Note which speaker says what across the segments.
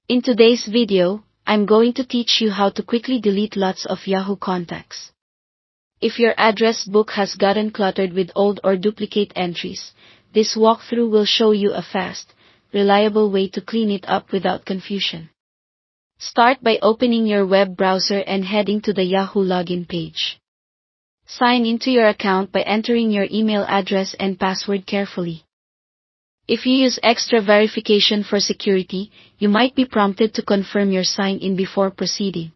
Speaker 1: In today's video, I'm going to teach you how to quickly delete lots of Yahoo contacts. If your address book has gotten cluttered with old or duplicate entries, this walkthrough will show you a fast, reliable way to clean it up without confusion. Start by opening your web browser and heading to the Yahoo login page. Sign into your account by entering your email address and password carefully. If you use extra verification for security, you might be prompted to confirm your sign-in before proceeding.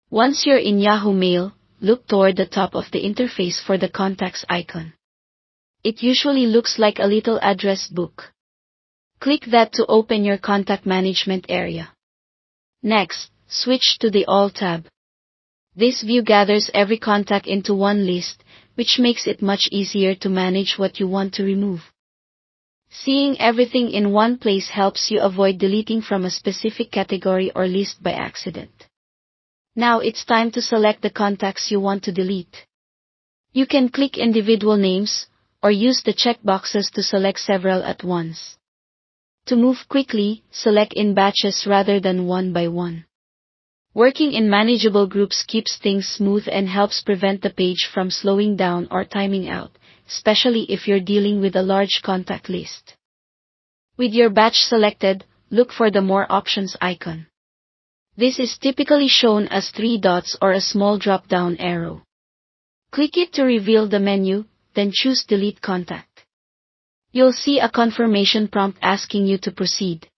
Speaker 1: Once you're in Yahoo Mail, look toward the top of the interface for the contacts icon. It usually looks like a little address book. Click that to open your contact management area. Next, switch to the All tab. This view gathers every contact into one list, which makes it much easier to manage what you want to remove. Seeing everything in one place helps you avoid deleting from a specific category or list by accident. Now it's time to select the contacts you want to delete. You can click individual names, or use the checkboxes to select several at once. To move quickly, select in batches rather than one by one. Working in manageable groups keeps things smooth and helps prevent the page from slowing down or timing out, especially if you're dealing with a large contact list. With your batch selected, look for the More Options icon. This is typically shown as 3 dots or a small drop-down arrow. Click it to reveal the menu, then choose Delete Contact. You'll see a confirmation prompt asking you to proceed.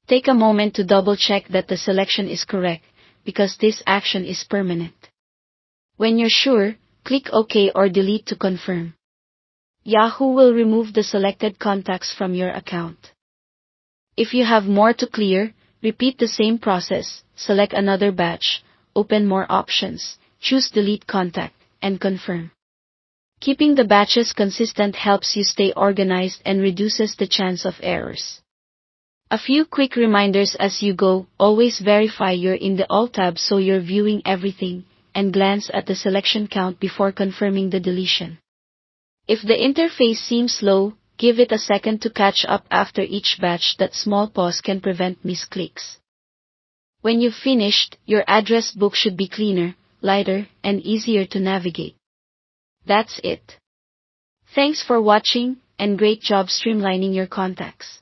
Speaker 1: Take a moment to double-check that the selection is correct, because this action is permanent. When you're sure, click OK or Delete to confirm. Yahoo will remove the selected contacts from your account. If you have more to clear, repeat the same process, select another batch, open More Options, choose Delete Contact, and confirm. Keeping the batches consistent helps you stay organized and reduces the chance of errors. A few quick reminders as you go: always verify you're in the All tab so you're viewing everything, and glance at the selection count before confirming the deletion. If the interface seems slow, give it a second to catch up after each batch. That small pause can prevent misclicks. When you've finished, your address book should be cleaner, lighter, and easier to navigate. That's it. Thanks for watching, and great job streamlining your contacts.